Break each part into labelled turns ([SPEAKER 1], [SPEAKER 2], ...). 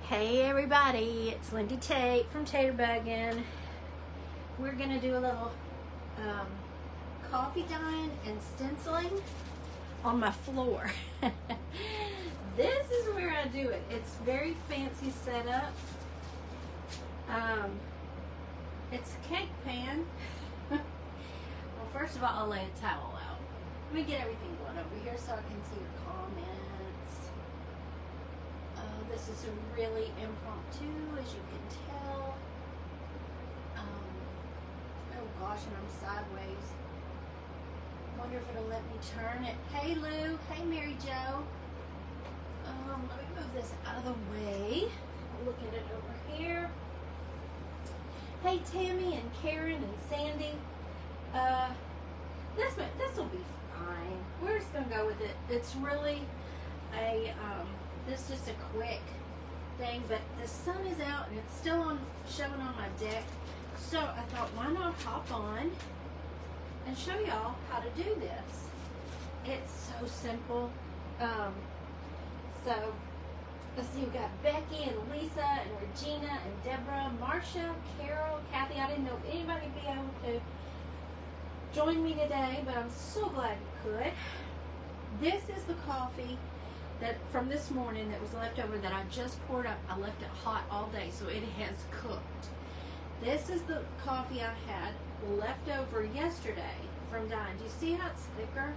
[SPEAKER 1] Hey everybody, it's Lindy Tate from Taterbuggin. We're gonna do a little coffee dyeing and stenciling on my floor. This is where I do it. It's very fancy setup. It's a cake pan. Well, first of all, I'll lay a towel out. Let me get everything going over here so I can see your comments. This is a really impromptu, as you can tell. Oh gosh, and I'm sideways. Wonder if it'll let me turn it. Hey Lou, hey Mary Jo. Let me move this out of the way. Look at it over here. Hey Tammy and Karen and Sandy. This will be fine. We're just gonna go with it. It's really a this is just a quick thing, but the sun is out and it's still showing on my deck. So I thought, why not hop on and show y'all how to do this. It's so simple. So let's see, we've got Becky and Lisa and Regina and Deborah, Marcia, Carol, Kathy. I didn't know if anybody would be able to join me today, but I'm so glad you could. This is the coffee that from this morning that was left over that I just poured up. I left it hot all day, so it has cooked. This is the coffee I had left over yesterday from dyeing. Do you see how it's thicker?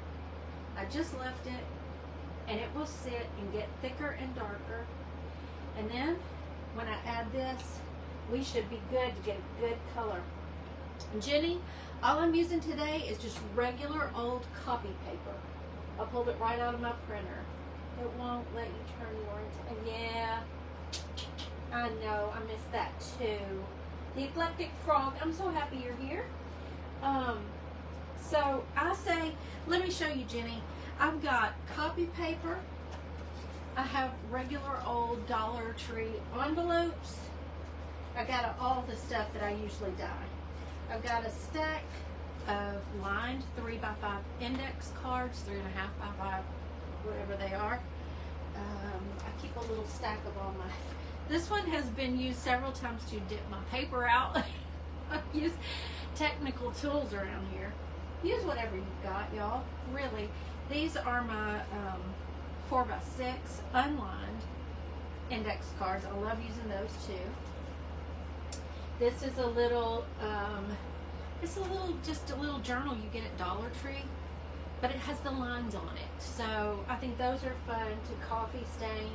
[SPEAKER 1] I just left it, and it will sit and get thicker and darker. And then when I add this, we should be good to get a good color. Jenny, all I'm using today is just regular old copy paper. I pulled it right out of my printer. It won't let you turn yours. Yeah, I know. I missed that too. The Eclectic Frog. I'm so happy you're here. So I say, let me show you, Jenny. I've got copy paper. I have regular old Dollar Tree envelopes. I got all the stuff that I usually dye. I've got a stack of lined 3x5 index cards, 3.5x5. Whatever they are. I keep a little stack of all my. This one has been used several times to dip my paper out. I use technical tools around here. Use whatever you've got, y'all. Really, these are my 4x6 unlined index cards. I love using those too. This is a little, just a little journal you get at Dollar Tree. But it has the lines on it. So I think those are fun to coffee stain.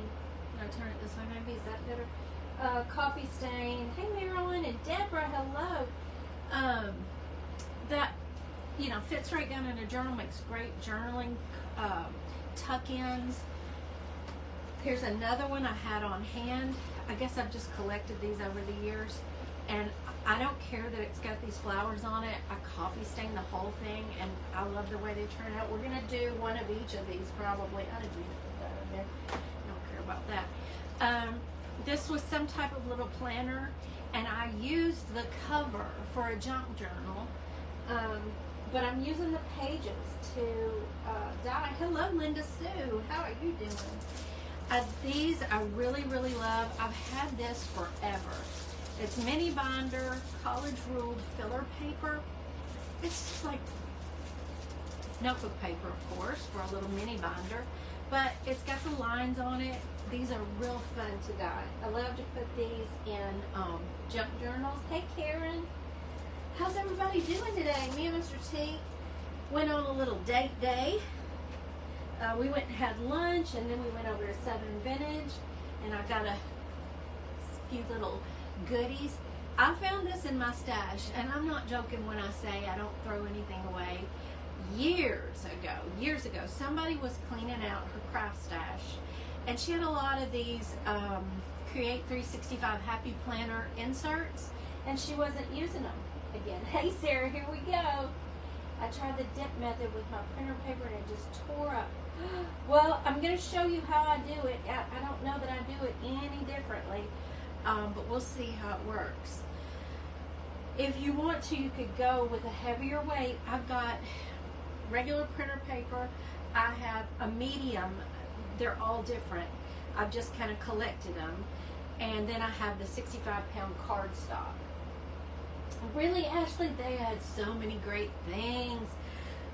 [SPEAKER 1] Can I turn it this way maybe? Is that better? Coffee stain. Hey Marilyn and Deborah, hello. That, fits right down in a journal, makes great journaling tuck-ins. Here's another one I had on hand. I guess I've just collected these over the years. And I don't care that it's got these flowers on it. I coffee stain the whole thing, and I love the way they turn out. We're going to do one of each of these probably. I didn't even put that in there. I don't care about that. This was some type of little planner, and I used the cover for a junk journal. But I'm using the pages to dye. Hello, Linda Sue. How are you doing? These I really, really love. I've had this forever. It's mini binder, college ruled filler paper. It's just like notebook paper, of course, for a little mini binder, but it's got the lines on it. These are real fun to dye. I love to put these in junk journals. Hey Karen, how's everybody doing today? Me and Mr. T went on a little date day. We went and had lunch, and then we went over to Southern Vintage, and I got a few little goodies. I found this in my stash, and I'm not joking when I say I don't throw anything away. Years ago, somebody was cleaning out her craft stash, and she had a lot of these Create 365 Happy Planner inserts, and she wasn't using them again. Hey Sarah, here we go. I tried the dip method with my printer paper, and it just tore up. Well, I'm going to show you how I do it. I don't know that I do it any differently. But we'll see how it works. If you want to, you could go with a heavier weight. I've got regular printer paper. I have a medium. They're all different. I've just kind of collected them. And then I have the 65-pound cardstock. Really, Ashley, they had so many great things.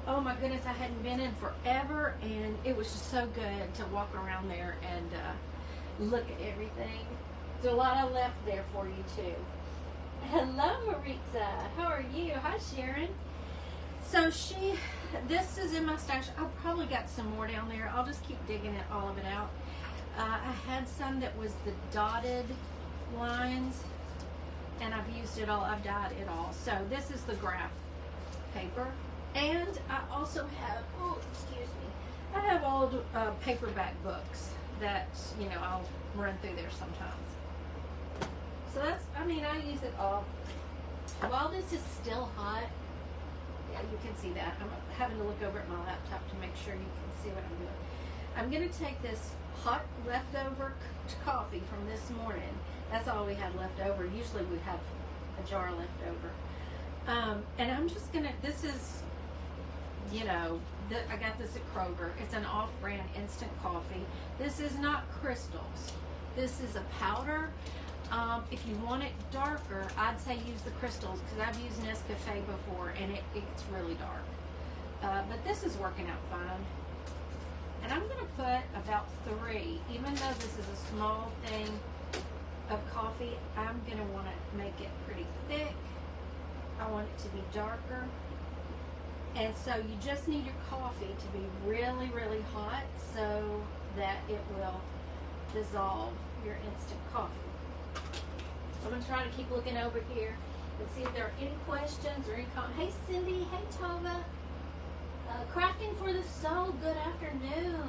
[SPEAKER 1] Oh my goodness, I hadn't been in forever, and it was just so good to walk around there and look at everything. There's a lot I left there for you too. Hello, Maritza. How are you? Hi, Sharon. So this is in my stash. I've probably got some more down there. I'll just keep digging all of it out. I had some that was the dotted lines, and I've used it all. I've dyed it all. So this is the graph paper. And I also have, oh, excuse me, I have old paperback books that, I'll run through there sometimes. So that's, I use it all. While this is still hot, yeah, you can see that. I'm having to look over at my laptop to make sure you can see what I'm doing. I'm going to take this hot leftover coffee from this morning. That's all we had left over. Usually we have a jar left over. And I'm just going to, this is, I got this at Kroger. It's an off-brand instant coffee. This is not crystals. This is a powder. If you want it darker, I'd say use the crystals, because I've used Nescafe before and it's really dark. But this is working out fine. And I'm going to put about 3, even though this is a small thing of coffee, I'm going to want to make it pretty thick. I want it to be darker. And so you just need your coffee to be really, really hot so that it will dissolve your instant coffee. I'm going to try to keep looking over here and see if there are any questions or any comments. Hey, Cindy. Hey, Tova. Crafting for the Soul. Good afternoon.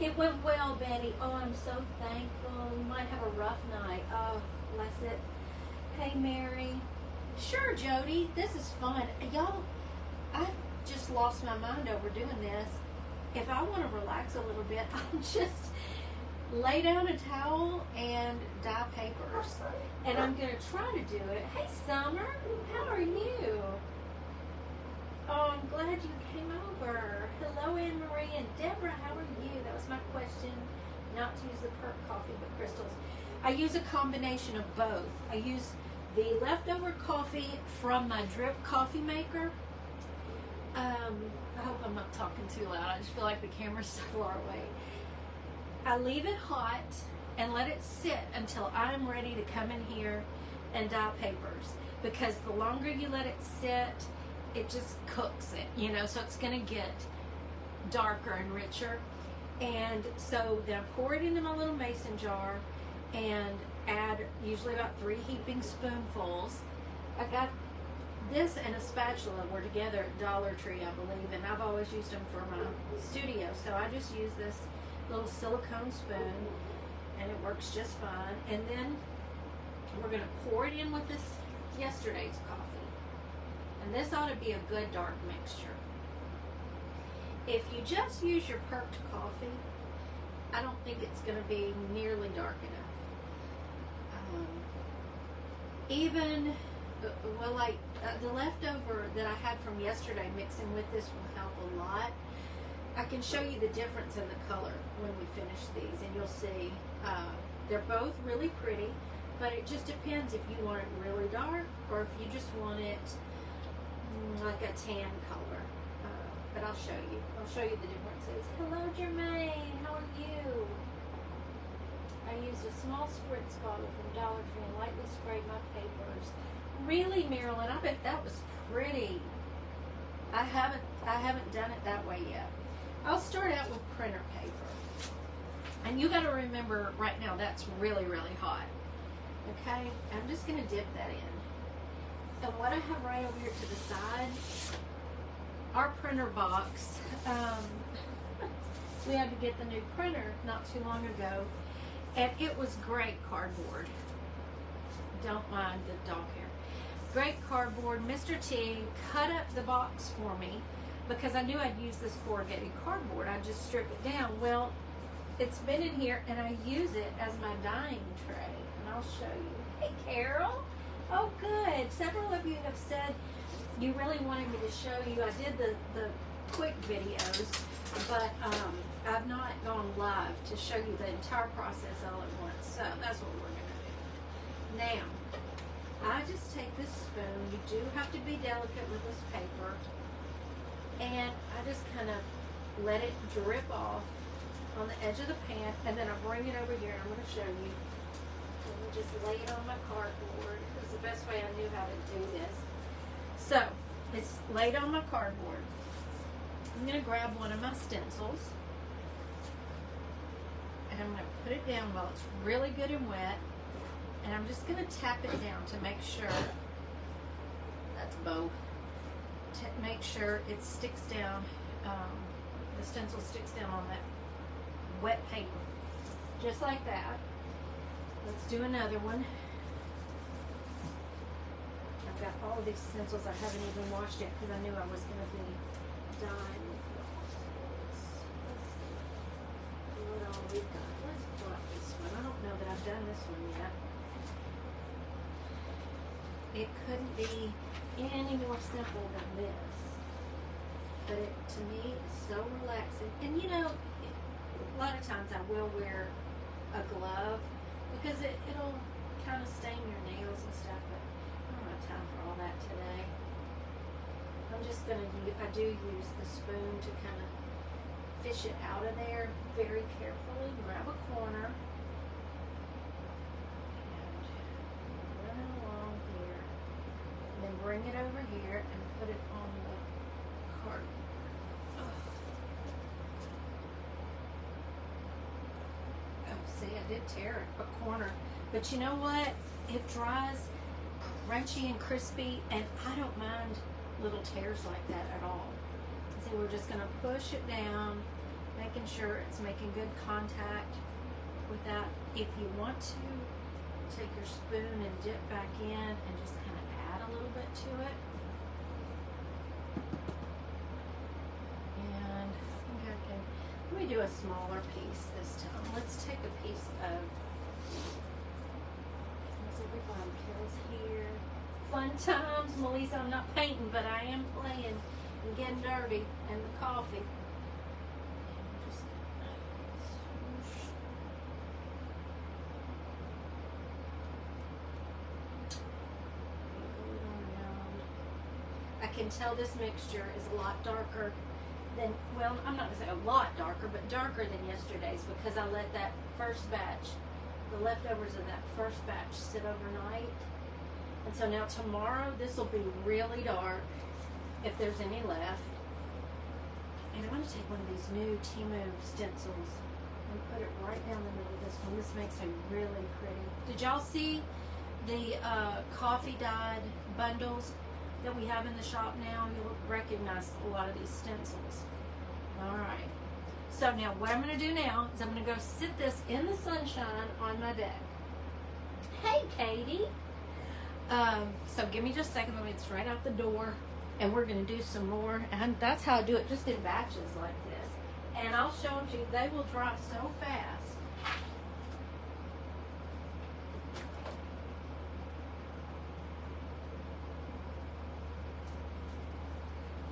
[SPEAKER 1] It went well, Betty. Oh, I'm so thankful. You might have a rough night. Oh, bless it. Hey, Mary. Sure, Jody. This is fun. Y'all, I just lost my mind over doing this. If I want to relax a little bit, I'll just lay down a towel and dye papers. And I'm going to try to do it. Hey, Summer. How are you? Oh, I'm glad you came over. Hello, Anne Marie and Deborah. How are you? That was my question. Not to use the perk coffee, but crystals. I use a combination of both. I use the leftover coffee from my drip coffee maker. I hope I'm not talking too loud. I just feel like the camera's so far away. I leave it hot and let it sit until I'm ready to come in here and dye papers. Because the longer you let it sit, it just cooks it, so it's going to get darker and richer. And so then I pour it into my little mason jar and add usually about 3 heaping spoonfuls. I got this and a spatula were together at Dollar Tree, I believe, and I've always used them for my studio. So I just use this little silicone spoon and it works just fine. And then we're going to pour it in with this yesterday's coffee. And this ought to be a good dark mixture. If you just use your perked coffee, I don't think it's going to be nearly dark enough. The leftover that I had from yesterday mixing with this will help a lot. I can show you the difference in the color when we finish these, and you'll see they're both really pretty, but it just depends if you want it really dark or if you just want it like a tan color. But I'll show you. I'll show you the differences. Hello, Jermaine. How are you? I used a small spritz bottle from Dollar Tree and lightly sprayed my papers. Really, Marilyn? I bet that was pretty. I haven't done it that way yet. I'll start out with printer paper. And you got to remember right now that's really, really hot. Okay? I'm just going to dip that in. And what I have right over here to the side, our printer box, we had to get the new printer not too long ago, and it was great cardboard. Don't mind the dog hair. Great cardboard. Mr. T cut up the box for me because I knew I'd use this corrugated cardboard. I'd just strip it down. Well, it's been in here, and I use it as my dyeing tray, and I'll show you. Hey, Carol. Oh, good. Several of you have said you really wanted me to show you. I did the quick videos, but I've not gone live to show you the entire process all at once. So that's what we're going to do. Now, I just take this spoon. You do have to be delicate with this paper. And I just kind of let it drip off on the edge of the pan, and then I bring it over here. I'm going to show you. Let me just lay it on my cardboard. It was the best way I knew how to do this. So, it's laid on my cardboard. I'm going to grab one of my stencils, and I'm going to put it down while it's really good and wet, and I'm just going to tap it down to make sure, that's both, to make sure it sticks down, the stencil sticks down on that wet paper, just like that. Let's do another one. I've got all of these stencils I haven't even washed yet because I knew I was going to be done with those. Let's see what all we've got. Let's pull out this one. I don't know that I've done this one yet. It couldn't be any more simple than this. But it, to me, is so relaxing. And you know, a lot of times I will wear a glove because it'll kind of stain your nails and stuff, but I don't have time for all that today. I'm just going to use, I do use the spoon to kind of fish it out of there very carefully. Grab a corner and run it along here, and then bring it over here and put it on the card. See, I did tear a corner, but you know what? It dries crunchy and crispy, and I don't mind little tears like that at all. So we're just going to push it down, making sure it's making good contact with that. If you want to, take your spoon and dip back in and just kind of add a little bit to it. And I think I can, let me do a smaller piece this time. Let's take a piece of, everybody kills here. Fun times, Melissa. I'm not painting, but I am playing and getting dirty, and the coffee. Just swoosh. I can tell this mixture is a lot darker than, well, I'm not going to say a lot darker, but darker than yesterday's because I let that first batch, the leftovers of that first batch, sit overnight. And so now tomorrow this will be really dark if there's any left. And I'm going to take one of these new Timu stencils and put it right down the middle of this one. This makes it really pretty. Did y'all see the coffee dyed bundles that we have in the shop now? You'll recognize a lot of these stencils. Alright, so now what I'm going to do now is I'm going to go sit this in the sunshine on my deck. Hey Katie! So give me just a second, let me get right out the door, and we're going to do some more, and that's how I do it, just in batches like this. And I'll show them to you, they will dry so fast.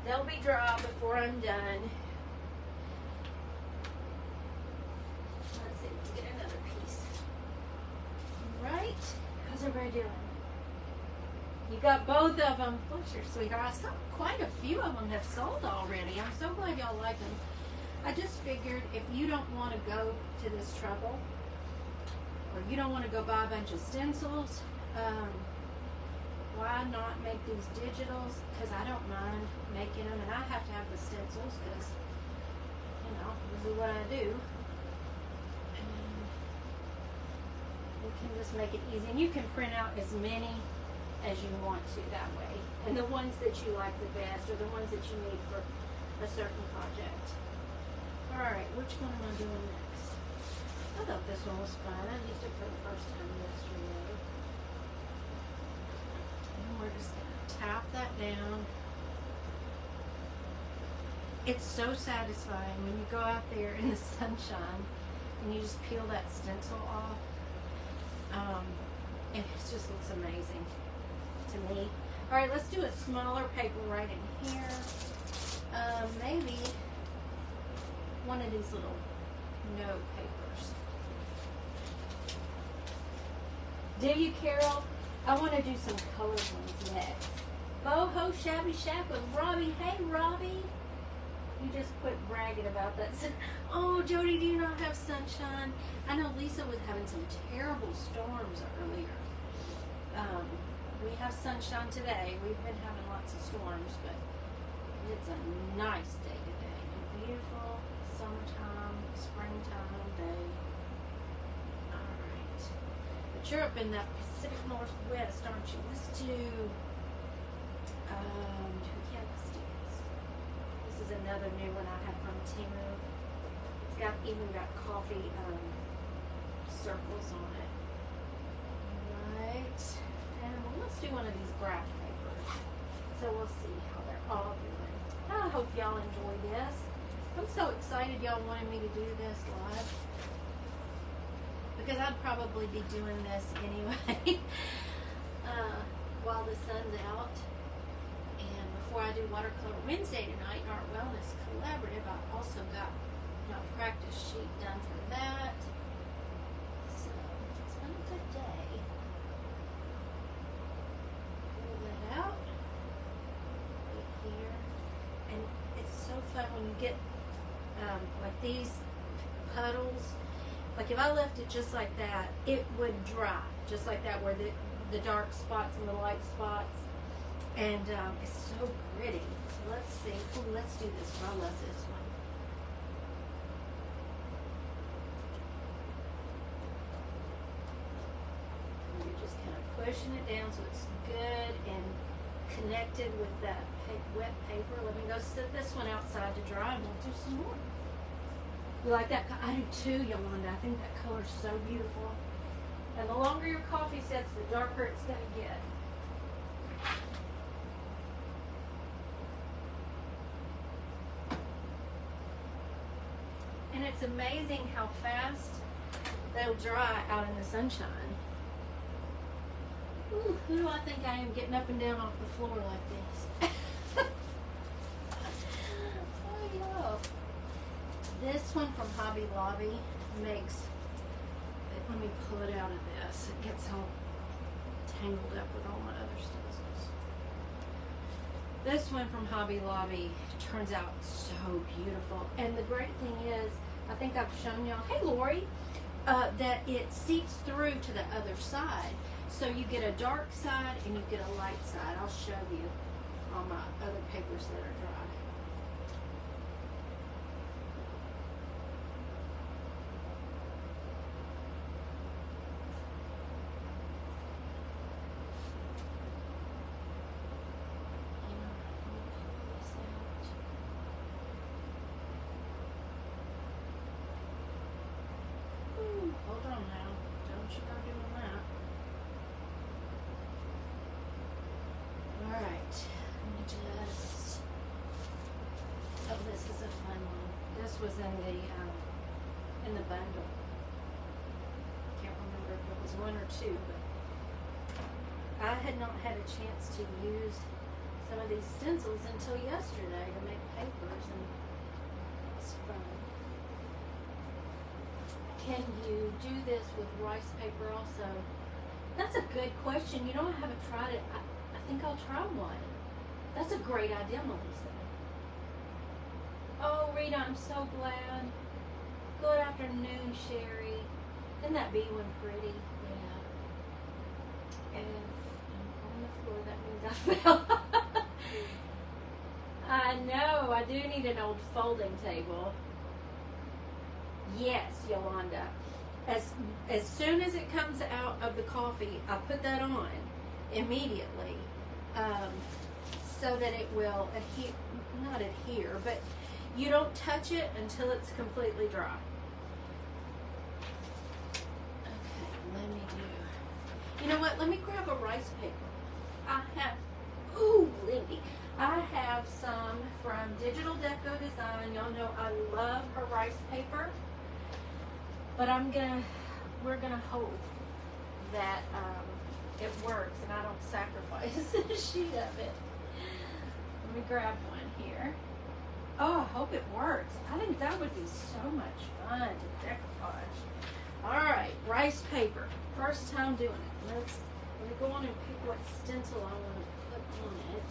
[SPEAKER 1] They'll be dry before I'm done. Let's see, let's get another piece. Alright, how's everybody doing? You got both of them. Bless your sweetheart. I saw quite a few of them have sold already. I'm so glad y'all like them. I just figured if you don't want to go to this trouble, or you don't want to go buy a bunch of stencils, why not make these digitals? Because I don't mind making them, and I have to have the stencils because, you know, this is what I do. And we can just make it easy. And you can print out as many as you want to that way. And the ones that you like the best, or the ones that you need for a certain project. Alright, which one am I doing next? I thought this one was fun. I used it for the first time yesterday. And we're just going to tap that down. It's so satisfying when you go out there in the sunshine and you just peel that stencil off. And it just looks amazing to me. Alright, let's do a smaller paper right in here. maybe one of these little note papers. Do you, Carol? I want to do some colored ones next. Boho Shabby Shack with Robbie. Hey, Robbie. You just quit bragging about that. Oh, Jody, do you not have sunshine? I know Lisa was having some terrible storms earlier. We have sunshine today. We've been having lots of storms, but it's a nice day today. A beautiful summertime, springtime day. All right. But you're up in the Pacific Northwest, aren't you? Let's do this is another new one I have from Timu. It's got even got coffee circles on it. Alright. And let's do one of these graph papers. So we'll see how they're all doing. I hope y'all enjoy this. I'm so excited y'all wanted me to do this live. Because I'd probably be doing this anyway. While the sun's out. And before I do Watercolor Wednesday tonight, Art Wellness Collaborative, I also got my practice sheet done for that. So it's been a good day. Pull that out right here. And it's so fun when you get like these puddles. Like if I left it just like that, it would dry. Just like that, where the dark spots and the light spots. And it's so pretty. So let's see. Oh, let's do this one. I love this one. And you're just kind of pushing it down so it's good and connected with that wet paper. Let me go sit this one outside to dry and we'll do some more. You like that? I do too, Yolanda. I think that color's so beautiful. And the longer your coffee sets, the darker it's going to get. And it's amazing how fast they'll dry out in the sunshine. Ooh, who do I think I am getting up and down off the floor like this? Oh, yeah. This one from Hobby Lobby makes, let me pull it out of this. It gets all tangled up with all my other stencils. This one from Hobby Lobby turns out so beautiful. And the great thing is, I think I've shown y'all, hey Lori, that it seeps through to the other side. So you get a dark side and you get a light side. I'll show you on my other papers that are dry. Hold on now. Don't you go doing that. Alright. Let me just... Oh, this is a fun one. This was in the bundle. Can't remember if it was one or two, but I had not had a chance to use some of these stencils until yesterday to make papers, and it's fun. Can you do this with rice paper also? That's a good question. You know, I haven't tried it. I think I'll try one. That's a great idea, Melissa. Oh, Rita, I'm so glad. Good afternoon, Sherry. Isn't that bee one pretty? Yeah. And I'm on the floor. That means I fell. I know. I do need an old folding table. Yes, Yolanda. As soon as it comes out of the coffee, I put that on immediately, so that it will adhere, not adhere, but you don't touch it until it's completely dry. Okay, let me do, you know what, let me grab a rice paper. I have, ooh, Lindy, I have some from Digital Deco Design. Y'all know I love her rice paper. But we're gonna hope that it works and I don't sacrifice a sheet of it. Let me grab one here. Oh, I hope it works. I think that would be so much fun to decoupage. All right, rice paper. First time doing it. Let me go on and pick what stencil I want to put on it.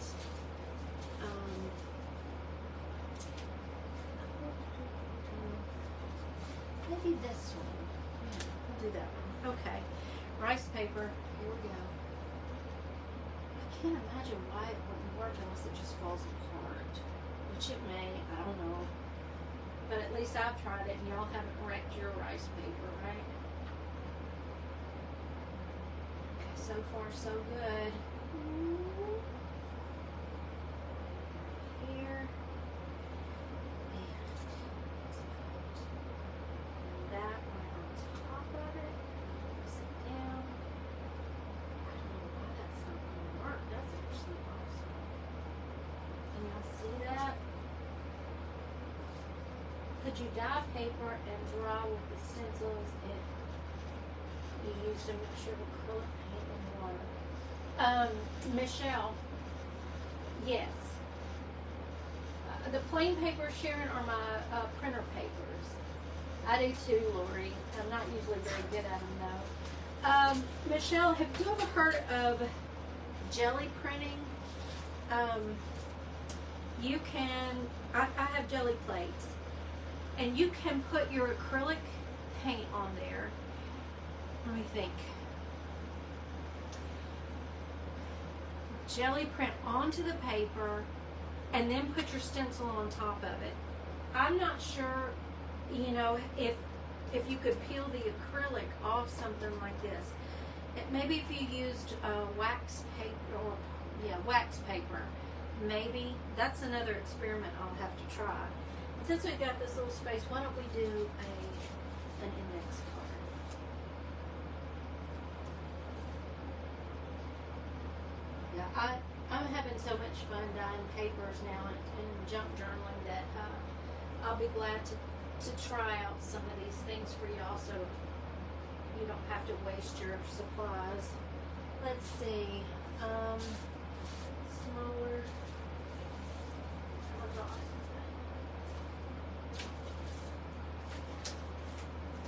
[SPEAKER 1] Maybe this one. Yeah, we'll do that one. Okay. Rice paper. Here we go. I can't imagine why it wouldn't work unless it just falls apart. Which it may. I don't know. But at least I've tried it and y'all haven't wrecked your rice paper, right? Okay, so far so good. Here. That right on top of it. Sit down. I don't know why that's not going to work. That's actually awesome. Can y'all see that? Could you dye paper and draw with the stencils if you used a mixture of acrylic paint and water? Michelle, yes. The plain papers, Sharon, are my printer papers. I do too, Lori. I'm not usually very good at them though. Michelle, have you ever heard of jelly printing? You can, I have jelly plates, and you can put your acrylic paint on there. Let me think. Jelly print onto the paper and then put your stencil on top of it. I'm not sure, you know, if you could peel the acrylic off something like this. Maybe if you used wax paper, or wax paper, maybe. That's another experiment I'll have to try. And since we've got this little space, why don't we do an index card? Yeah, I'm having so much fun dyeing papers now and junk journaling that I'll be glad to try out some of these things for y'all so you don't have to waste your supplies. Let's see. Smaller. Oh God.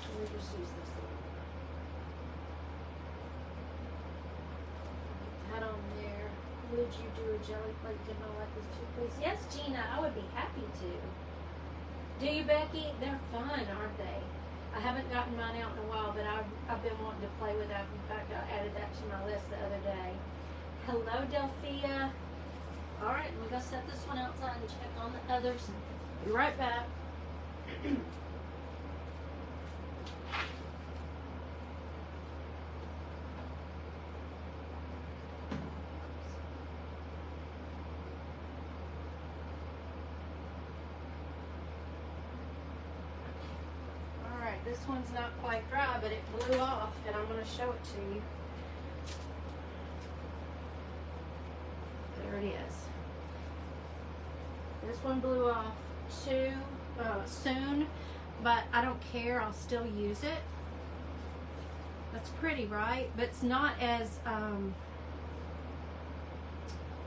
[SPEAKER 1] Let me just use this one. That on there. Would you do a jelly plate demo like this too, please? Yes, Gina, I would be happy to. Do you, Becky? They're fun, aren't they? I haven't gotten mine out in a while, but I've been wanting to play with that. In fact, I added that to my list the other day. Hello, Delphia. All right, we're going to set this one outside and check on the others. Be right back. This one's not quite dry, but it blew off, and I'm going to show it to you. There it is. This one blew off too soon, but I don't care. I'll still use it. That's pretty, right? But it's not as, what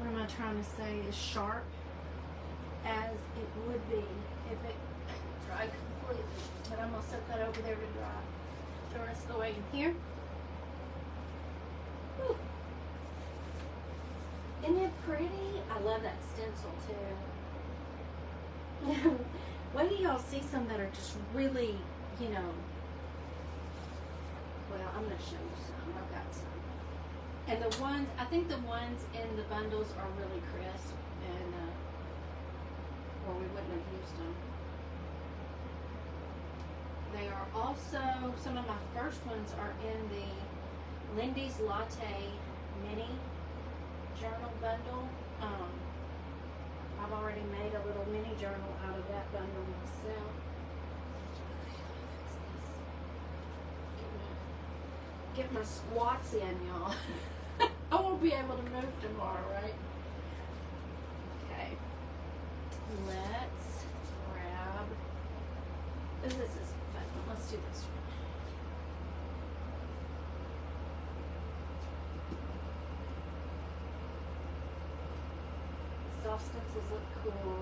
[SPEAKER 1] am I trying to say, as sharp as it would be if it dried completely. But I'm going to set that over there to dry the rest of the way in here. Whew. Isn't it pretty? I love that stencil too. Wait till y'all see some that are just really, you know, well, I'm going to show you some. I've got some. And the ones, I think the ones in the bundles are really crisp, and, or we wouldn't have used them. They are also, some of my first ones are in the Lindy's Latte Mini Journal Bundle. I've already made a little mini journal out of that bundle myself. Get my squats in, y'all. I won't be able to move tomorrow, right? Okay. Let's grab, oh, this is fun. Let's do this one. Soft stencils look cool.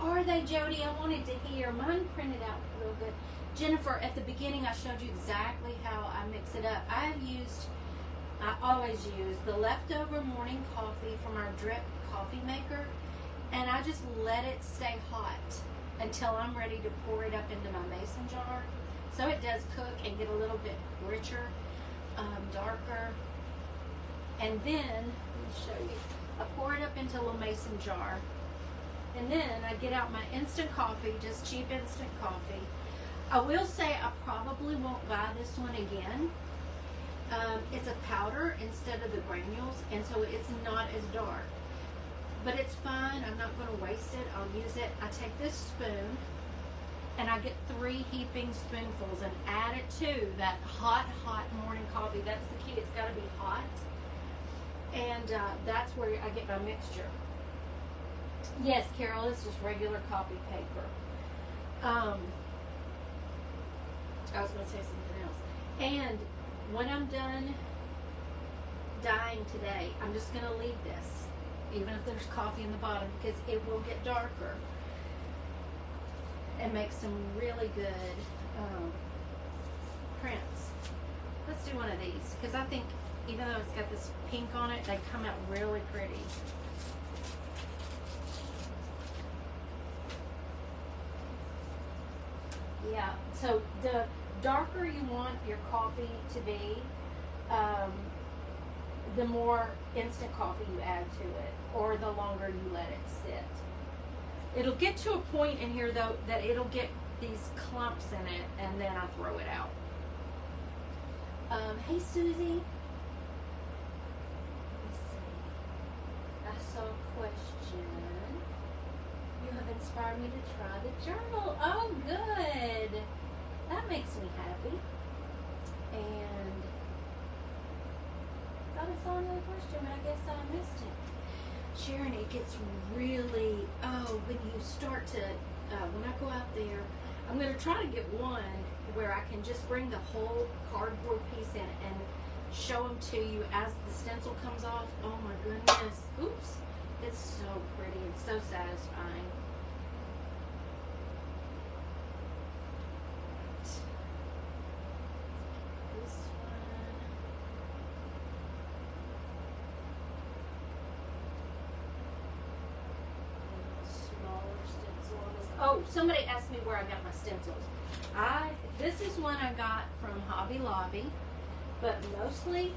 [SPEAKER 1] are they, Jody? I wanted to hear. Mine printed out real good. Jennifer, at the beginning I showed you exactly how I mix it up. I always use the leftover morning coffee from our drip coffee maker, and I just let it stay hot until I'm ready to pour it up into my mason jar. So it does cook and get a little bit richer, darker. And then, let me show you, I pour it up into a little mason jar. And then I get out my instant coffee, just cheap instant coffee. I will say I probably won't buy this one again. It's a powder instead of the granules, and so it's not as dark. But it's fine. I'm not going to waste it. I'll use it. I take this spoon, and I get 3 heaping spoonfuls and add it to that hot morning coffee. That's the key. It's got to be hot. And that's where I get my mixture. Yes, Carol, it's just regular copy paper. I was going to say something else. And when I'm done dyeing today, I'm just going to leave this, even if there's coffee in the bottom, because it will get darker and make some really good prints. Let's do one of these, because I think even though it's got this pink on it, they come out really pretty. Yeah, so the darker you want your coffee to be, the more instant coffee you add to it, or the longer you let it sit. It'll get to a point in here, though, that it'll get these clumps in it, and then I throw it out. Hey, Susie. Let's see. I saw a question. You have inspired me to try the journal. Oh, good. That makes me happy. And I thought I saw another question, but I guess I missed it. Sharon, it gets really, when you start to, when I go out there, I'm going to try to get one where I can just bring the whole cardboard piece in and show them to you as the stencil comes off. Oh my goodness. Oops. It's so pretty and so satisfying. This one. Smaller stencil on this. Oh, somebody asked me where I got my stencils. This is one I got from Hobby Lobby, but mostly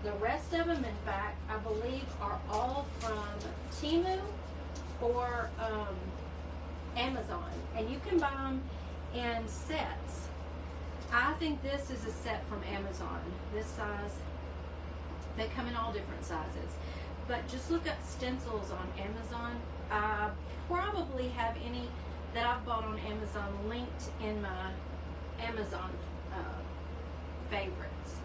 [SPEAKER 1] the rest of them, in fact, I believe are all from Temu or Amazon, and you can buy them in sets. I think this is a set from Amazon, this size. They come in all different sizes, but just look up stencils on Amazon. I probably have any that I've bought on Amazon linked in my Amazon favorites.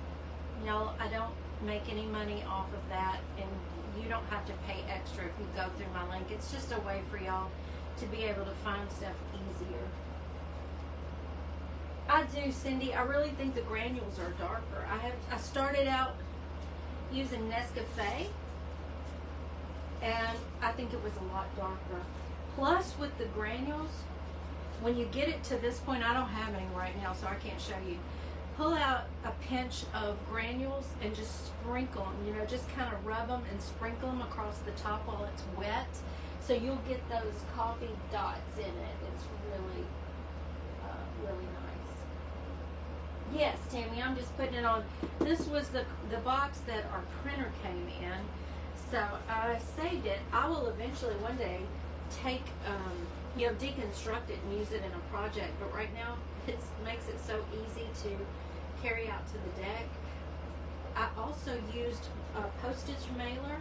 [SPEAKER 1] No, I don't make any money off of that, and you don't have to pay extra if you go through my link. It's just a way for y'all to be able to find stuff easier. I do, Cindy. I really think the granules are darker. I started out using Nescafe, and I think it was a lot darker. Plus, with the granules, when you get it to this point, I don't have any right now, so I can't show you. Pull out a pinch of granules and just sprinkle them. You know, just kind of rub them and sprinkle them across the top while it's wet, so you'll get those coffee dots in it. It's really, really nice. Yes, Tammy, I'm just putting it on. This was the box that our printer came in, so I saved it. I will eventually one day take, you know, deconstruct it and use it in a project, but right now it makes it so easy to carry out to the deck. I also used a postage mailer,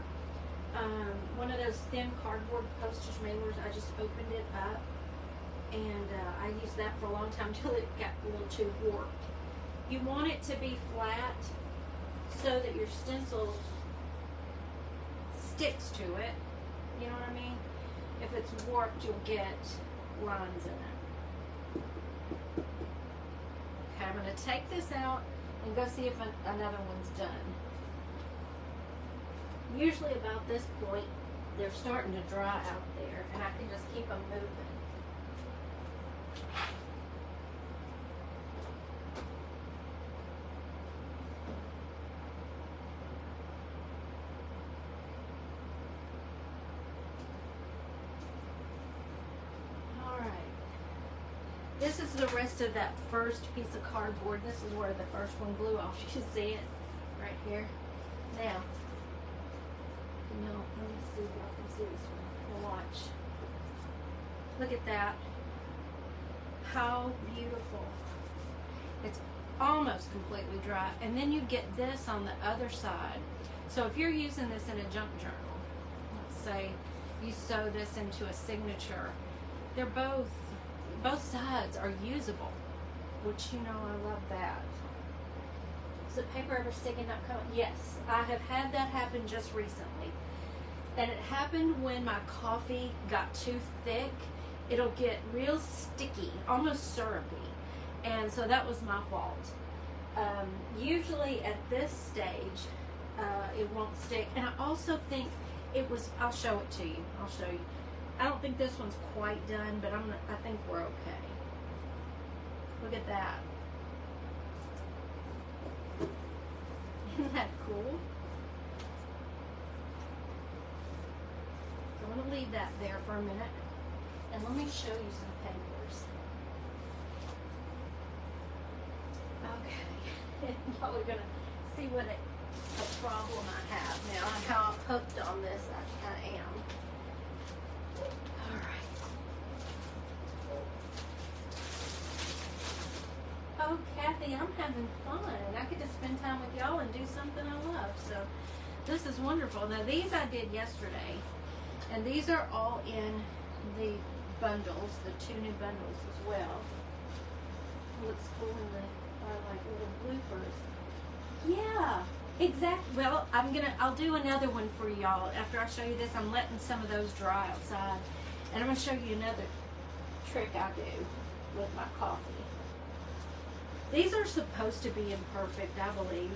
[SPEAKER 1] one of those thin cardboard postage mailers. I just opened it up, and I used that for a long time until it got a little too warped. You want it to be flat so that your stencil sticks to it. You know what I mean? If it's warped, you'll get lines in it. Okay, I'm going to take this out and go see if another one's done. Usually about this point, they're starting to dry out there, and I can just keep them moving. This is the rest of that first piece of cardboard. This is where the first one blew off. You can see it right here. Now, let me see if y'all can see this one. Now watch. Look at that. How beautiful. It's almost completely dry. And then you get this on the other side. So if you're using this in a junk journal, let's say you sew this into a signature, they're both sides are usable, which I love that. Is the paper ever sticking up? Yes, I have had that happen just recently. And it happened when my coffee got too thick. It'll get real sticky, almost syrupy. And so that was my fault. Usually at this stage, it won't stick. And I also think I'll show it to you. I'll show you. I don't think this one's quite done, but I think we're okay. Look at that. Isn't that cool? So I'm going to leave that there for a minute. And let me show you some papers. Okay. Y'all are going to see what a problem I have now. How I'm hooked on this. I am. Oh, Kathy, I'm having fun. I get to spend time with y'all and do something I love. So this is wonderful. Now these I did yesterday, and these are all in the bundles, the 2 new bundles as well. Looks cool in the like little bloopers. Yeah, exactly. Well, I'll do another one for y'all after I show you this. I'm letting some of those dry outside, and I'm gonna show you another trick I do with my coffee. These are supposed to be imperfect, I believe.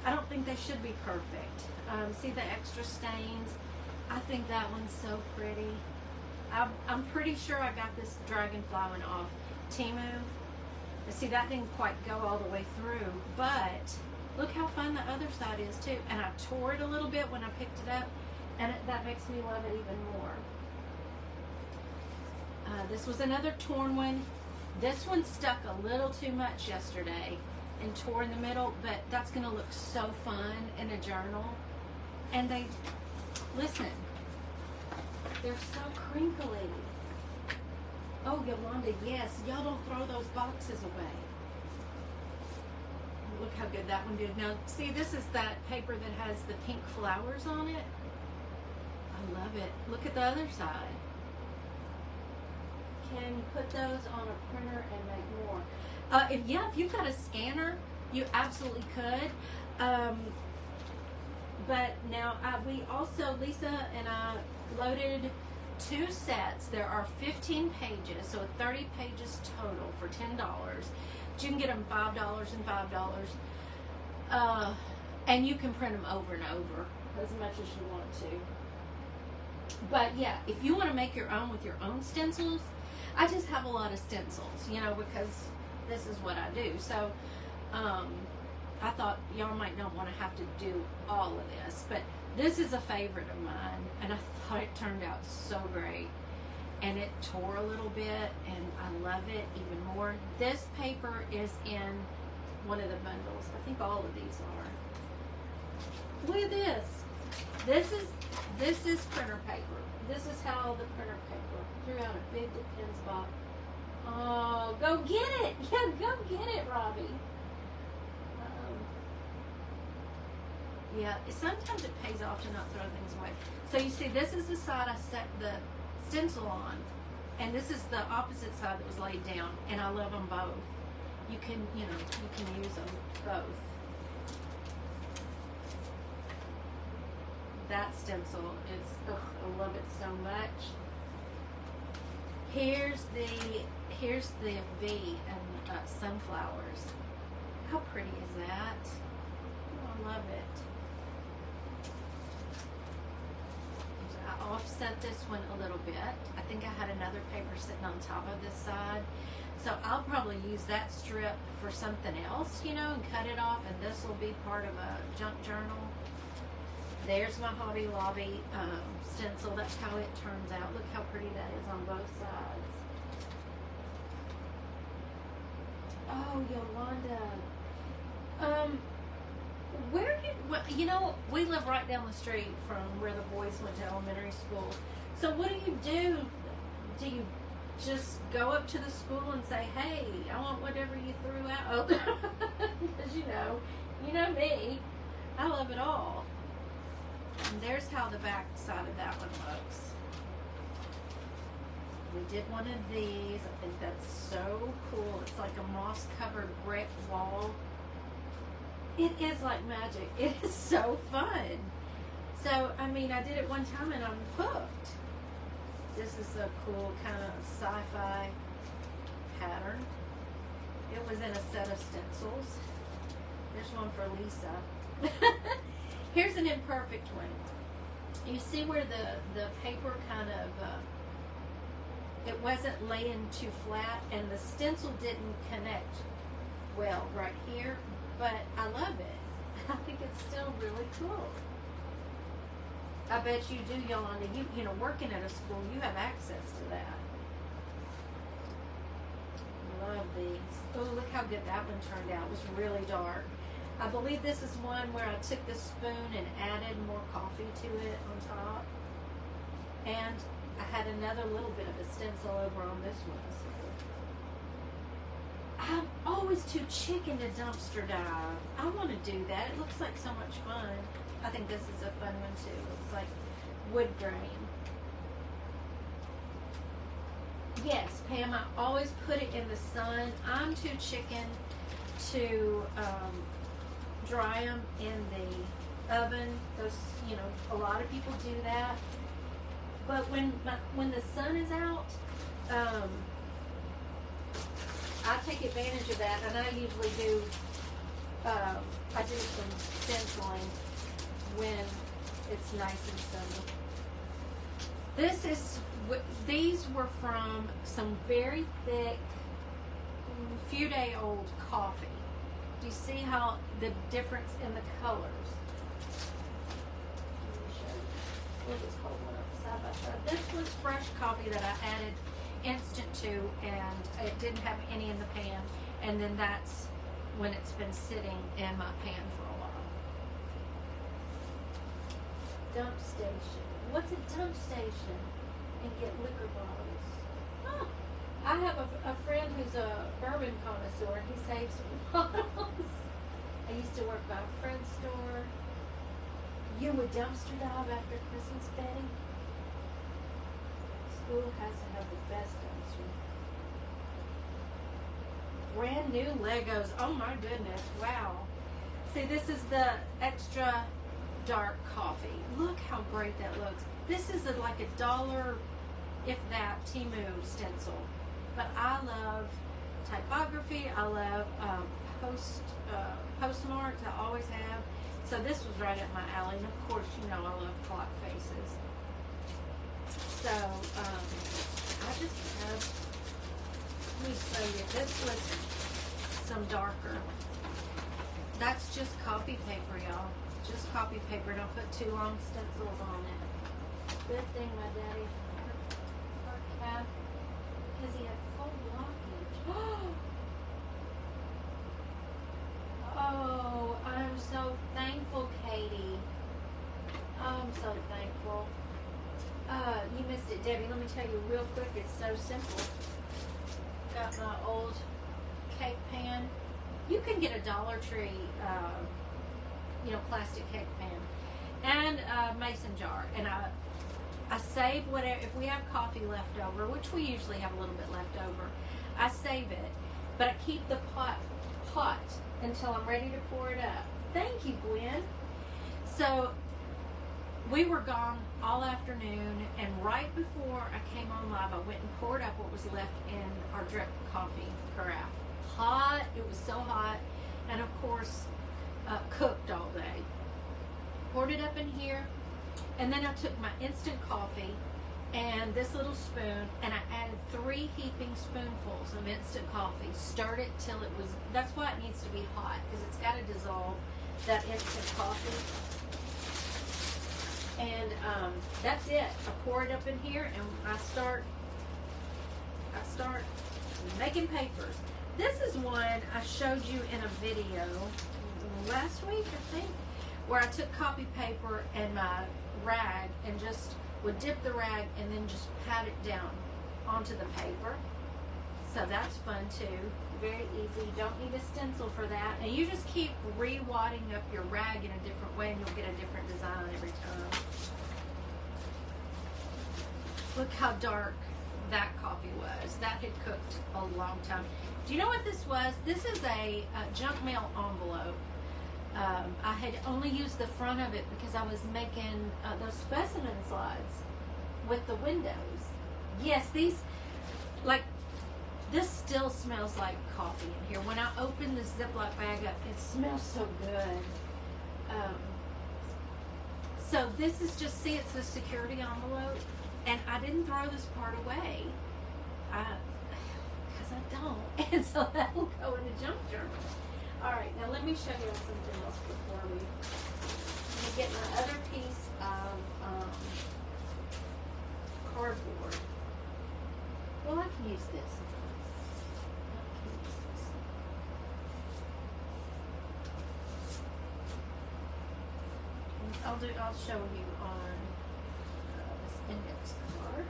[SPEAKER 1] I don't think they should be perfect. See the extra stains? I think that one's so pretty. I'm pretty sure I got this dragonfly one off Temu. See, that didn't quite go all the way through, but look how fun the other side is too. And I tore it a little bit when I picked it up, and that makes me love it even more. This was another torn one. This one stuck a little too much yesterday and tore in the middle, but that's going to look so fun in a journal. And listen, they're so crinkly. Oh, Yolanda, yes, y'all don't throw those boxes away. Look how good that one did. Now, see, this is that paper that has the pink flowers on it. I love it. Look at the other side. Can you put those on a printer and make more? If you've got a scanner, you absolutely could. But now we also, Lisa and I loaded 2 sets. There are 15 pages, so 30 pages total for $10. You can get them $5 and $5. And you can print them over and over as much as you want to. But yeah, if you want to make your own with your own stencils, I just have a lot of stencils, because this is what I do. So I thought y'all might not want to have to do all of this, but this is a favorite of mine, and I thought it turned out so great. And it tore a little bit, and I love it even more. This paper is in one of the bundles. I think all of these are. Look at this. This is printer paper. This is how the printer paper threw out a big Depends box. Oh, go get it! Yeah, go get it, Robbie. Yeah, sometimes it pays off to not throw things away. So you see, this is the side I set the stencil on, and this is the opposite side that was laid down, and I love them both. You can use them both. That stencil is, I love it so much. Here's the V and sunflowers. How pretty is that? Oh, I love it. I offset this one a little bit. I think I had another paper sitting on top of this side. So I'll probably use that strip for something else, you know, and cut it off, and this will be part of a junk journal. There's my Hobby Lobby stencil. That's how it turns out. Look how pretty that is on both sides. Oh, Yolanda. Where did, you know, we live right down the street from where the boys went to elementary school. So what do you do? Do you just go up to the school and say, hey, I want whatever you threw out? Oh, because you know me. I love it all. And there's how the back side of that one looks. We did one of these. I think that's so cool. It's like a moss-covered brick wall. It is like magic. It is so fun. So, I mean, I did it one time and I'm hooked. This is a cool kind of sci-fi pattern. It was in a set of stencils. There's one for Lisa. Here's an imperfect one. You see where the paper kind of, it wasn't laying too flat and the stencil didn't connect well right here, but I love it. I think it's still really cool. I bet you do, Yolanda. You know, working at a school, you have access to that. Love these. Oh, look how good that one turned out. It was really dark. I believe this is one where I took the spoon and added more coffee to it on top. And I had another little bit of a stencil over on this one. So I'm always too chicken to dumpster dive. I want to do that. It looks like so much fun. I think this is a fun one too. It's like wood grain. Yes, Pam, I always put it in the sun. I'm too chicken to dry them in the oven. Those, you know, a lot of people do that. But when the sun is out, I take advantage of that, and I usually do. I do some stenciling when it's nice and sunny. These were from some very thick, few day old coffee. Do you see how the difference in the colors? Let me show you. We'll just hold one up side by side. This was fresh coffee that I added instant to, and it didn't have any in the pan. And then that's when it's been sitting in my pan for a while. Dump station. What's a dump station? And get liquor bottles. Huh. I have a friend who's a bourbon connoisseur, and he saves bottles. I used to work by a friend's store. You would dumpster dive after Christmas, Betty? School has to have the best dumpster. Brand new Legos. Oh my goodness. Wow. See, this is the extra dark coffee. Look how great that looks. This is like $1, if that, Temu stencil. But I love typography. I love postmarks. I always have. So this was right up my alley. And of course, you know I love clock faces. So I just have. Let me show you. This was some darker. That's just copy paper, y'all. Just copy paper. Don't put too long stencils on it. Good thing my daddy had, because he had full blockage. Oh, I'm so thankful, Katie. I'm so thankful. You missed it, Debbie. Let me tell you real quick. It's so simple. Got my old cake pan. You can get a Dollar Tree, you know, plastic cake pan, and a mason jar. And I save whatever, if we have coffee left over, which we usually have a little bit left over, I save it. But I keep the pot hot until I'm ready to pour it up. Thank you, Gwen. So we were gone all afternoon, and right before I came on live, I went and poured up what was left in our drip coffee carafe. Hot, it was so hot, and of course, cooked all day. Poured it up in here, And then I took my instant coffee and this little spoon, and I added 3 heaping spoonfuls of instant coffee. Stirred it till it was, that's why it needs to be hot, because it's got to dissolve that instant coffee. And that's it. I pour it up in here, and I start making papers. This is one I showed you in a video last week, I think, where I took copy paper and my rag and just would dip the rag and then just pat it down onto the paper. So that's fun too. Very easy. You don't need a stencil for that. And you just keep re-wadding up your rag in a different way and you'll get a different design every time. Look how dark that coffee was. That had cooked a long time. Do you know what this was? This is a junk mail envelope. I had only used the front of it because I was making those specimen slides with the windows. Yes, these, like, this still smells like coffee in here. When I open this Ziploc bag up, it smells so good. So this is just, see, it's the security envelope. And I didn't throw this part away. Because I don't. And so that will go in the junk journal. Alright, now let me show you something else before we get my other piece of cardboard. Well, I can use this. I'll show you on this index card.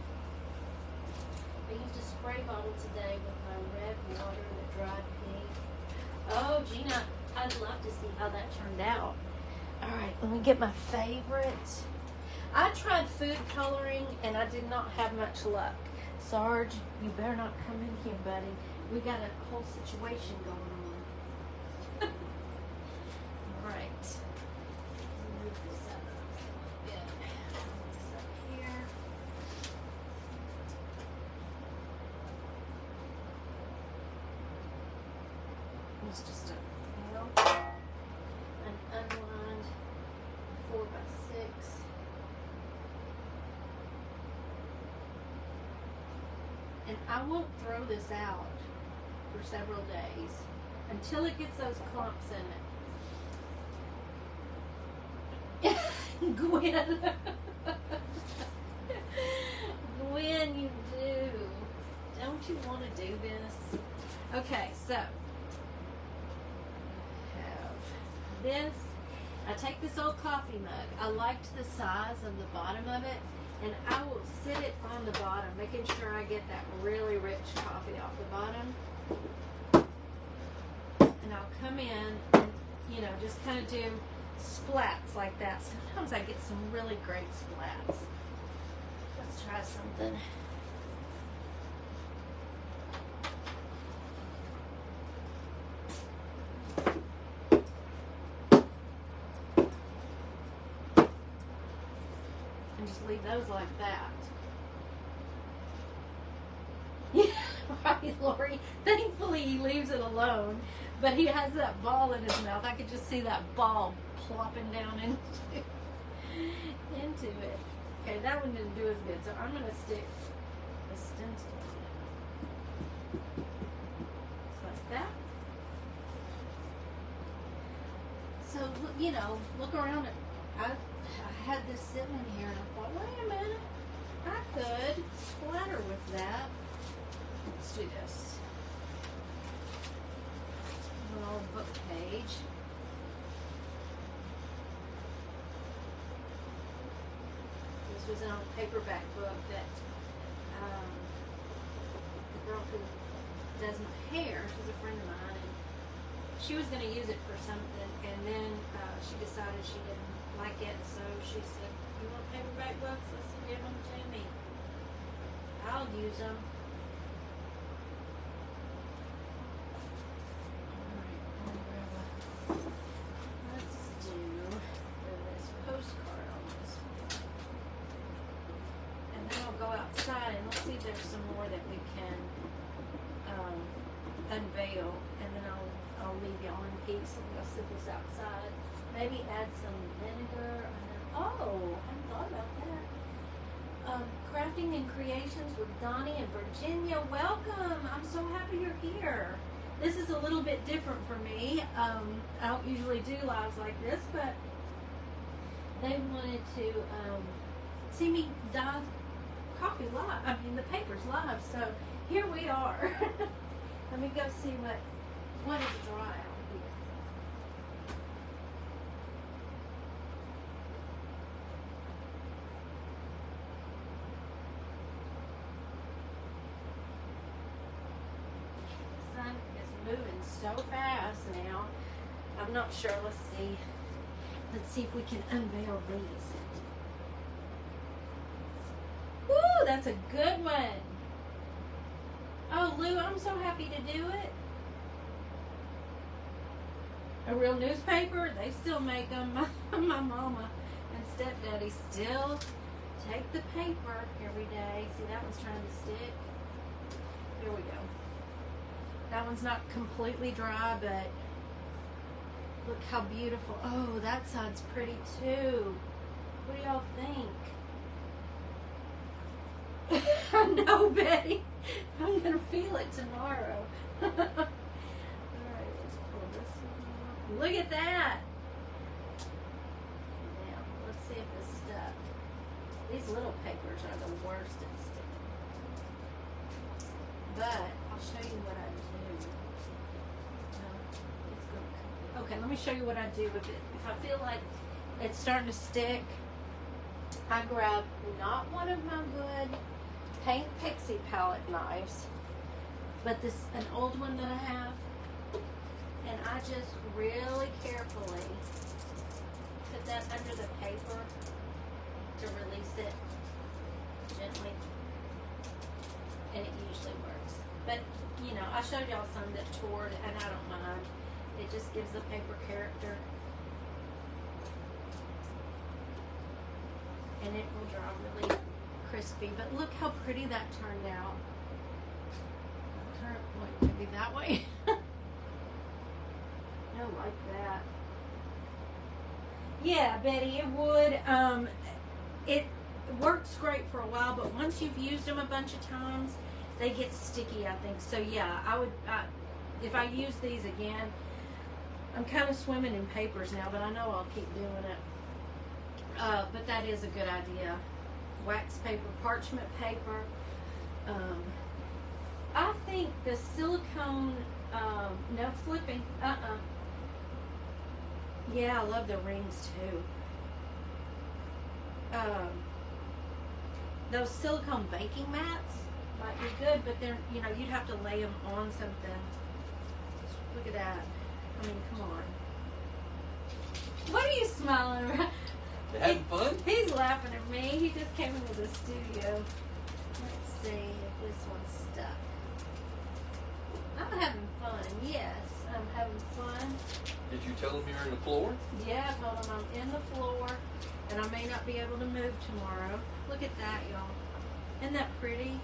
[SPEAKER 1] I used a spray bottle today with my red water that dried pink. Oh, Gina, I'd love to see how that turned out. All right, let me get my favorite. I tried food coloring, and I did not have much luck. Sarge, you better not come in here, buddy. We got a whole situation going on. All right. Move this up a bit. Move this up here. It's just an unlined 4x6. And I won't throw this out for several days until it gets those clumps in it. Gwen. Gwen, you do. Don't you want to do this? Okay, so this, I take this old coffee mug. I liked the size of the bottom of it, and I will sit it on the bottom, making sure I get that really rich coffee off the bottom. And I'll come in and, you know, just kind of do splats like that. Sometimes I get some really great splats. Let's try something. Just leave those like that. Yeah, right, Lori. Thankfully, he leaves it alone, but he has that ball in his mouth. I could just see that ball plopping down into it. Okay, that one didn't do as good, so I'm going to stick a stencil on it. Just like that. So, you know, look around it. I had this sitting in here and I thought, wait a minute, I could splatter with that. Let's do this. A little book page. This was an old paperback book that the girl who does my hair, she's a friend of mine, and she was going to use it for something, and then she decided she didn't like it, so she said, you want paperback books? I said, give them to me. I'll use them. Alright, let's do this postcard on this one. And then I'll go outside and let's see if there's some more that we can unveil, and then I'll leave y'all in peace and go sit this outside. Maybe add some vinegar. I know Oh, I hadn't thought about that. Crafting and Creations with Donnie and Virginia. Welcome. I'm so happy you're here. This is a little bit different for me. I don't usually do lives like this, but they wanted to see me dye coffee live. I mean, the papers live. So here we are. Let me go see what is dry out here. The sun is moving so fast now. I'm not sure. Let's see. Let's see if we can unveil these. Woo, that's a good one. Oh, Lou, I'm so happy to do it. A real newspaper, they still make them. My mama and stepdaddy still take the paper every day. See, that one's trying to stick. Here we go. That one's not completely dry, but look how beautiful. Oh, that side's pretty too. What do y'all think? I know, Betty. I'm going to feel it tomorrow. All right, let's pull this one. Look at that. Now, let's see if it's stuck. These little papers are the worst at sticking. But I'll show you what I do. It's going to come. Okay, let me show you what I do with it. If I feel like it's starting to stick, I grab not one of my good Paint Pixie palette knives, but an old one that I have, and I just really carefully put that under the paper to release it gently, and it usually works. But you know, I showed y'all some that toured, and I don't mind. It just gives the paper character, and it will dry really crispy. But look how pretty that turned out. Maybe that way. No, like that. Yeah, Betty, it would. It works great for a while, but once you've used them a bunch of times, they get sticky, I think. So yeah, I would. If I use these again, I'm kind of swimming in papers now, but I know I'll keep doing it. But that is a good idea. Wax paper, parchment paper. I think the silicone, no flipping, yeah, I love the rings too. Those silicone baking mats might be good, but they're, you know, you'd have to lay them on something. Look at that. I mean, come on. What are you smiling about?
[SPEAKER 2] Having fun?
[SPEAKER 1] He's laughing at me. He just came into the studio. Let's see if this one's stuck. I'm having fun. Yes, I'm having fun.
[SPEAKER 2] Did you tell him you're in the floor?
[SPEAKER 1] Yeah, I told him I'm in the floor, and I may not be able to move tomorrow. Look at that, y'all. Isn't that pretty?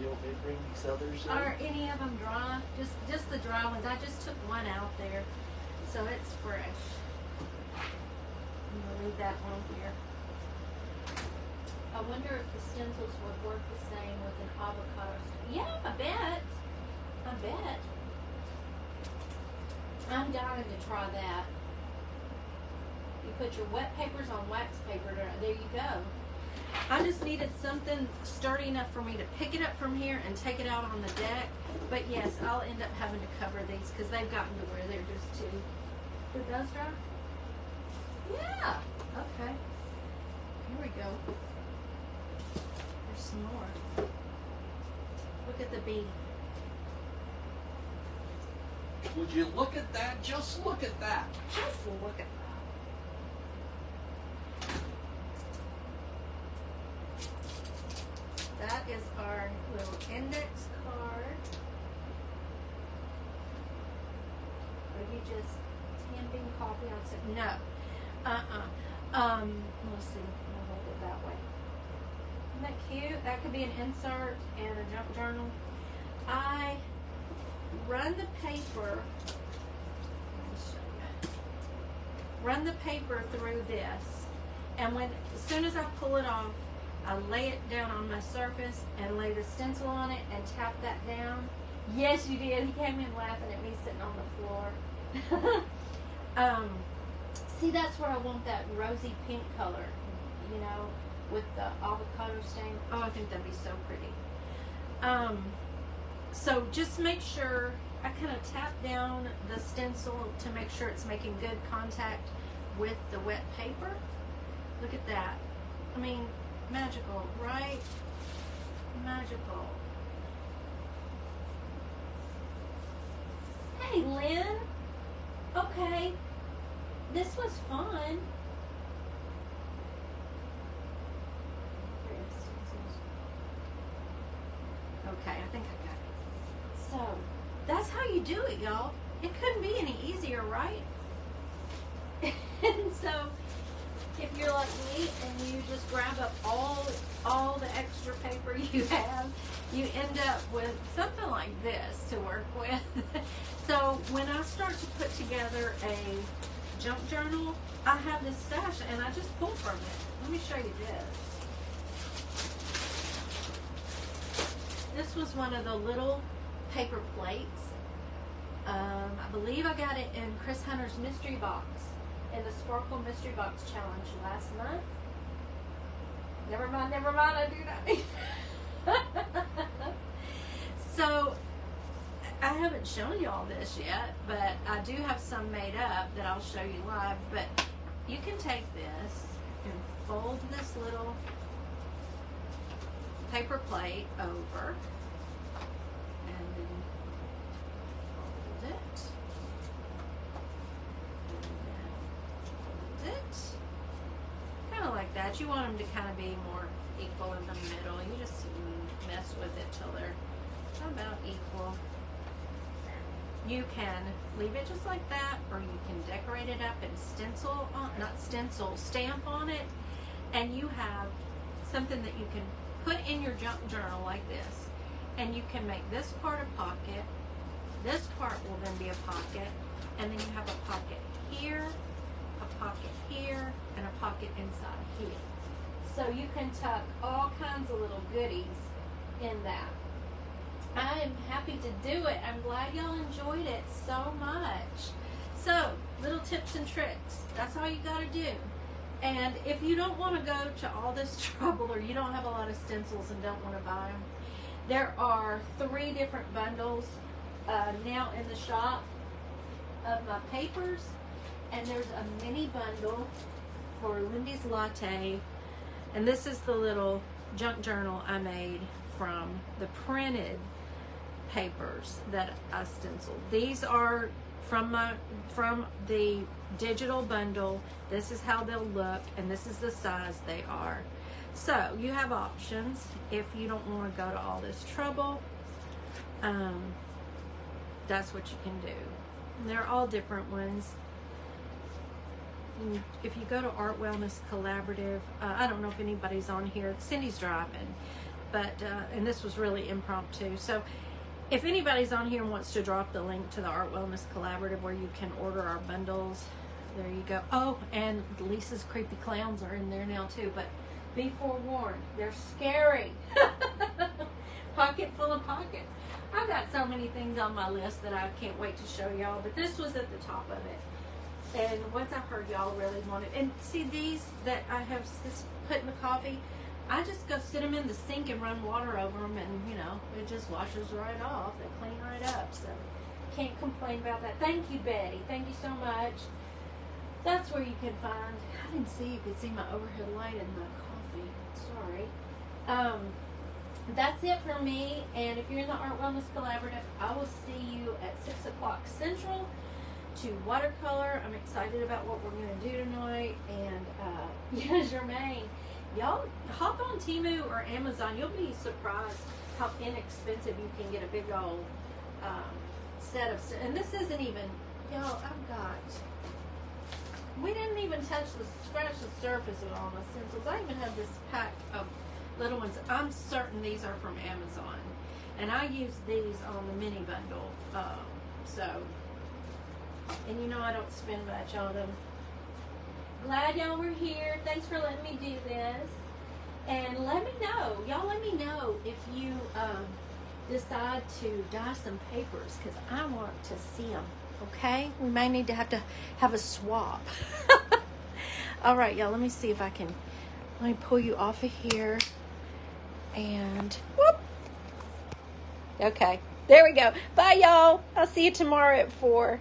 [SPEAKER 2] You want me to bring these others in?
[SPEAKER 1] Are any of them dry? Just the dry ones. I just took one out there, so it's fresh. I'm going to leave that one here. I wonder if the stencils would work the same with an avocado. Yeah, I bet. I bet. I'm dying to try that. You put your wet papers on wax paper. There you go. I just needed something sturdy enough for me to pick it up from here and take it out on the deck. But yes, I'll end up having to cover these because they've gotten to where they're just too. Did those dry? Yeah. Okay. Here we go. There's some more. Look at the bee.
[SPEAKER 2] Would you look at that? Just look at that.
[SPEAKER 1] Just look at that. That is our little index card. Are you just tamping coffee on some? No. Let's see. I'll hold it that way. Isn't that cute? That could be an insert and a junk journal. I run the paper. Let me show you. Run the paper through this. And as soon as I pull it off, I lay it down on my surface and lay the stencil on it and tap that down. Yes, you did. He came in laughing at me sitting on the floor. See, that's where I want that rosy pink color, you know, with the avocado stain. Oh, I think that'd be so pretty. So just make sure I kind of tap down the stencil to make sure it's making good contact with the wet paper. Look at that. I mean, magical, right? Magical. Hey, Lynn. Okay. This was fun. Okay, I think I got it. So, that's how you do it, y'all. It couldn't be any easier, right? And so, if you're like me and you just grab up all the extra paper you have, you end up with something like this to work with. So, when I start to put together a junk journal, I have this stash and I just pull from it. Let me show you this. This was one of the little paper plates. I believe I got it in Chris Hunter's mystery box, in the Sparkle Mystery Box Challenge last month. Never mind, I do not need. So, I haven't shown you all this yet, but I do have some made up that I'll show you live. But you can take this and fold this little paper plate over and then fold it and then fold it kind of like that. You want them to kind of be more equal in the middle. You just mess with it till they're about equal. You can leave it just like that, or you can decorate it up and stamp on it, and you have something that you can put in your junk journal like this, and you can make this part a pocket, this part will then be a pocket, and then you have a pocket here, and a pocket inside here. So you can tuck all kinds of little goodies in that. I am happy to do it. I'm glad y'all enjoyed it so much. So, little tips and tricks. That's all you got to do. And if you don't want to go to all this trouble, or you don't have a lot of stencils and don't want to buy them, there are 3 different bundles now in the shop of my papers. And there's a mini bundle for Lindy's Latte. And this is the little junk journal I made from the printed papers that I stenciled. These are from the digital bundle. This is how they'll look, and this is the size they are. So you have options if you don't want to go to all this trouble. That's what you can do. And they're all different ones. And if you go to Art Wellness Collaborative, I don't know if anybody's on here. Cindy's driving, but and this was really impromptu. So if anybody's on here and wants to drop the link to the Art Wellness Collaborative where you can order our bundles, there you go. Oh, and Lisa's Creepy Clowns are in there now too, but be forewarned, they're scary. Pocket full of pockets. I've got so many things on my list that I can't wait to show y'all, but this was at the top of it. And once I heard y'all really wanted, and see these that I have put in the coffee, I just go sit them in the sink and run water over them, and you know, it just washes right off. They clean right up, so can't complain about that. Thank you, Betty. Thank you so much. That's where you can find, I didn't see, you could see my overhead light in my coffee. Sorry. That's it for me, and if you're in the Art Wellness Collaborative, I will see you at 6 o'clock Central to watercolor. I'm excited about what we're going to do tonight, and yeah, Jermaine, y'all hop on Temu or Amazon. You'll be surprised how inexpensive you can get a big old set of, and this isn't even, y'all, we didn't even scratch the surface of all my stencils. I even have this pack of little ones. I'm certain these are from Amazon, and I use these on the mini bundle. So, and you know I don't spend much on them. glad y'all were here. Thanks for letting me do this. And let me know, y'all let me know if you decide to dye some papers, because I want to see them, okay? We may need to have a swap. All right, y'all, let me see if I can, let me pull you off of here. And, whoop. Okay, there we go. Bye, y'all. I'll see you tomorrow at 4.